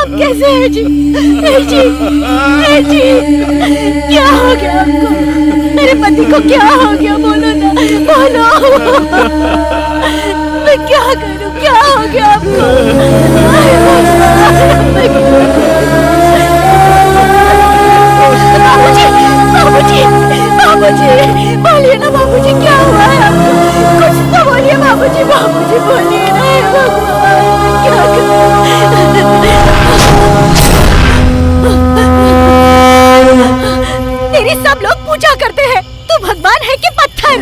आप कैसे हैं जी? जी क्या हो गया आपको? मेरे पति को क्या हो गया? बोलो ना, बोलो। मैं क्या करूं? क्या हो गया आपको? बाबूजी, बोलिए ना बाबूजी, क्या हुआ है आपको? कुछ तो बोलिए बाबूजी, बोलिए ना। भगवान, क्या तेरी सब लोग पूजा करते हैं, तू भगवान है कि पत्थर?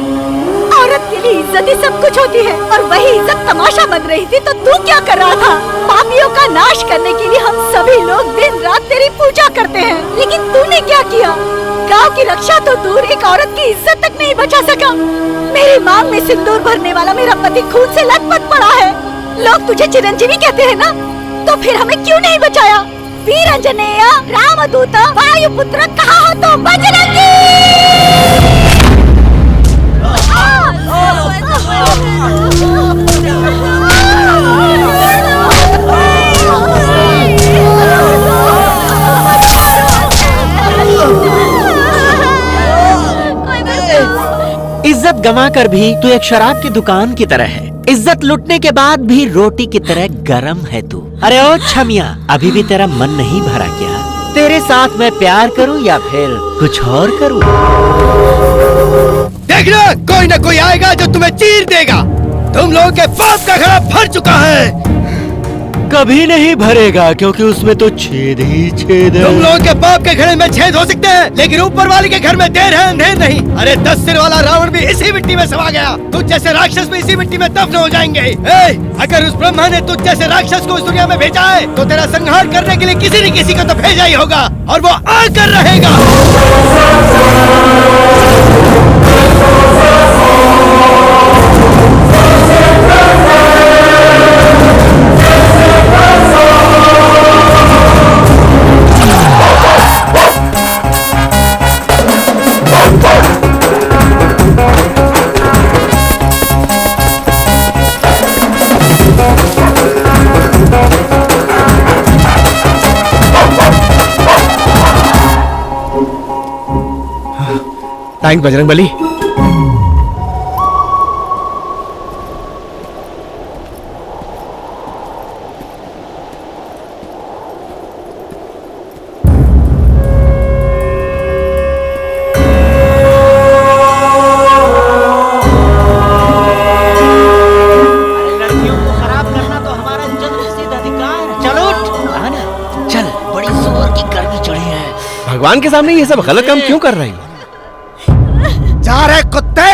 औरत के लिए इज्जत ही सब कुछ होती है, और वही इज्जत तमाशा बन रही थी तो तू क्या कर रहा था? पापियों का नाश करने के लिए हम सभी लोग दिन रात तेरी पूजा करते हैं, लेकिन तूने क्या किया? गांव की रक्षा तो दूर, एक औरत की इज्जत तक नहीं बचा सका। मेरी मांग में सिंदूर भरने वाला मेरा पति खून से लथपथ पड़ा है। लोग तुझे चिरंजीवी कहते हैं ना, तो फिर हमें क्यों नहीं बचाया? वीर अंजनेय, रामदूत, वायुपुत्र, कहाँ हो तुम? बजरंगी! इज्जत गंवाकर भी तू एक शराब की दुकान की तरह है। इज्जत लुटने के बाद भी रोटी की तरह गरम है तू। अरे ओ छमिया, अभी भी तेरा मन नहीं भरा क्या? तेरे साथ मैं प्यार करूं या फिर कुछ और करूं? देखना, कोई ना कोई आएगा जो तुम्हें चीर देगा। तुम लोगों के पाप का घड़ा भर चुका है। कभी नहीं भरेगा, क्योंकि उसमें तो छेद ही छेद है। तुम लोगों के पाप के घड़े में छेद हो सकते हैं, लेकिन ऊपर वाले के घर में देर है अंधेर नहीं। अरे 10 सिर वाला रावण भी इसी मिट्टी में समा गया, तुझ जैसे राक्षस भी इसी मिट्टी में दफन हो जाएंगे। अगर उस ब्रह्मा ने तुझ जैसे राक्षस को इस दुनिया में भेजा है, तो तेरा संहार करने के लिए किसी न किसी को तो भेजा ही होगा, और वो आकर रहेगा। थैंक्स बजरंगबली। भगवान के सामने ये सब गलत काम क्यों कर रही हो? जा रहे कुत्ते।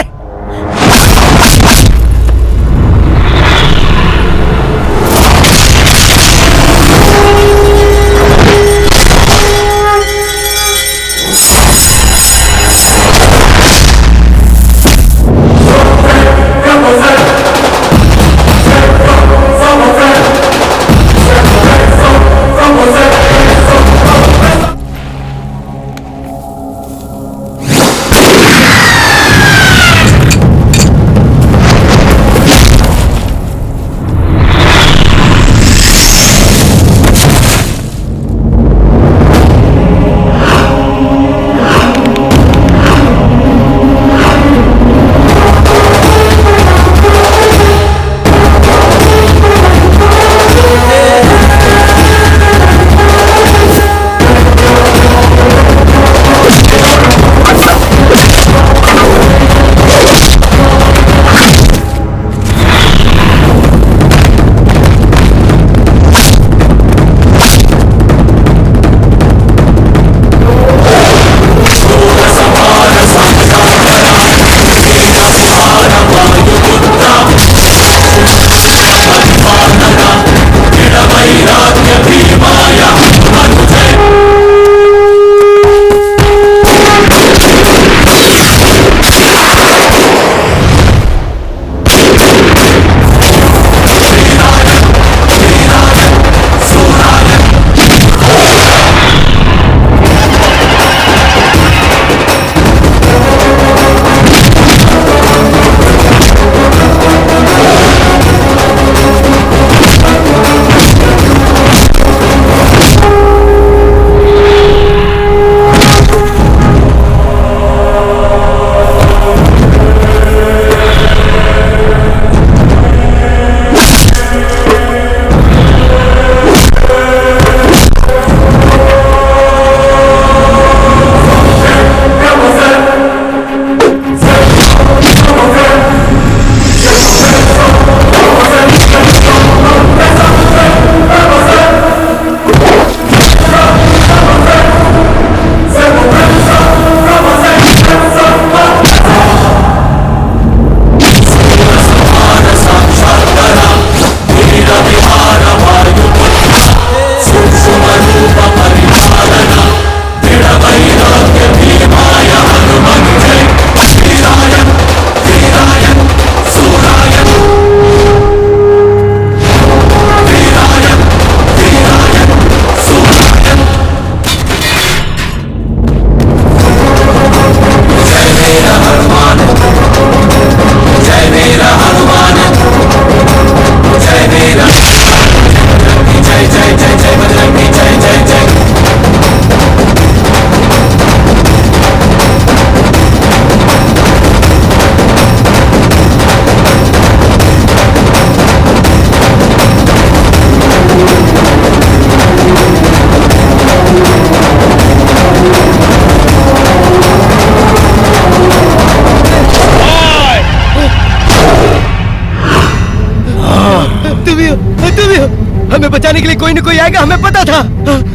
तुम ही हो। हमें बचाने के लिए कोई न कोई आएगा, हमें पता था।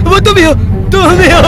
वो तुम ही हो, तुम ही हो।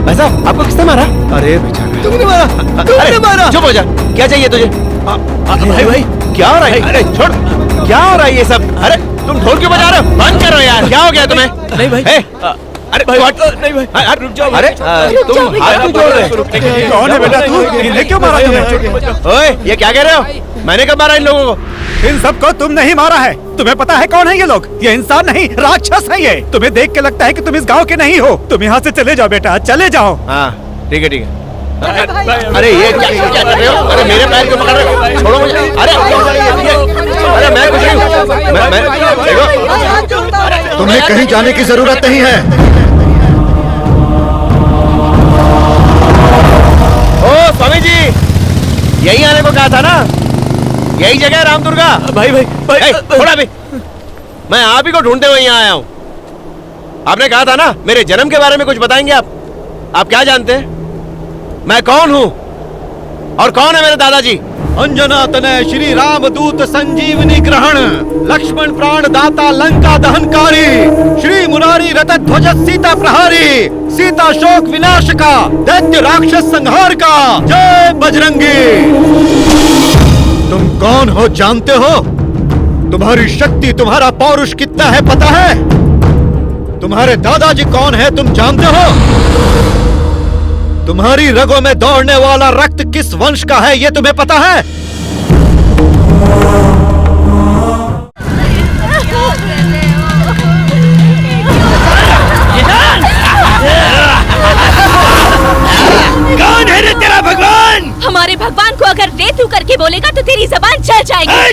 भाई साहब आपको किसने मारा? अरे बेचारा तुमने मारा, तुमने मारा। चुप हो जा, क्या चाहिए तुझे? भाई क्या हो रहा है? अरे छोड़, क्या हो रहा है ये सब? अरे तुम ढोल क्यों बजा रहे हो? बंद करो यार, क्या हो गया तुम्हें? नहीं भाई, अरे भाई नहीं भाई, रुक जाओ। अरे तुम हाथ क्यों जोड़ रहे हो? कौन है बेटा तू? इन्हें क्यों मारा तुमने? ओए ये क्या कह रहे हो? मैंने कब मारा इन लोगों को? इन सबको तुम नहीं मारा है। तुम्हें पता है कौन है ये लोग? ये इंसान नहीं, राक्षस है ये। तुम्हें देख के लगता है कि तुम इस गांव के नहीं हो। तुम यहाँ से चले जाओ बेटा, चले जाओ। हाँ ठीक है ठीक है। अरे ये क्या कर रहे हो? अरे मेरे पैर क्यों पकड़ रहे हो? छोड़ो मुझे। अरे अरे मैं कुछ नहीं हूँ। मैं देखो, तुम्हें कहीं जाने की जरूरत नहीं है। ओ स्वामी जी, यही आने को कहा था ना? यही जगह है रामदुर्गा। भाई थोड़ा भी, मैं आप ही को ढूंढते हुए यहाँ आया हूँ। आपने कहा था ना मेरे जन्म के बारे में कुछ बताएंगे आप क्या जानते हैं? मैं कौन हूँ और कौन है मेरे दादाजी? अंजना तनय श्री राम दूत संजीवनी ग्रहण, लक्ष्मण प्राण दाता लंका दहनकारी, श्री मुरारी रथ ध्वज सीता प्रहारी, सीता शोक विनाश का, दैत्य राक्षस संहार का, जय बजरंगी। तुम कौन हो जानते हो? तुम्हारी शक्ति, तुम्हारा पौरुष कितना है पता है? तुम्हारे दादाजी कौन है तुम जानते हो? तुम्हारी रगों में दौड़ने वाला रक्त किस वंश का है ये तुम्हें पता है? कौन है रे तेरा भगवान? हमारे भगवान को अगर रे तू करके बोलेगा तो तेरी जबान चल जाएगी।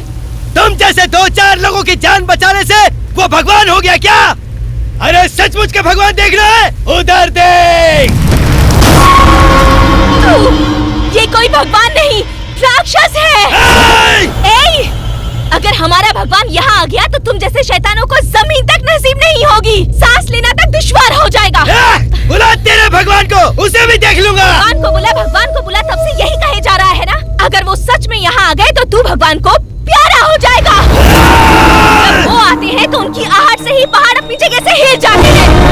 तुम जैसे 2-4 लोगों की जान बचाने से वो भगवान हो गया क्या? अरे सचमुच के भगवान देख रहा है? उधर देख। ये कोई भगवान नहीं, राक्षस है। ए! अगर हमारा भगवान यहाँ आ गया तो तुम जैसे शैतानों को जमीन तक नसीब नहीं होगी। सांस लेना तक दुश्वार हो जाएगा। बुला तेरे भगवान को, उसे भी देख लूंगा। भगवान को बुला, तब से यही कहे जा रहा है ना? अगर वो सच में यहाँ आ गए तो तू भगवान को प्यारा हो जाएगा। जब वो आते हैं तो उनकी आहट से ही पहाड़ अपनी जगह से हिल जाते हैं।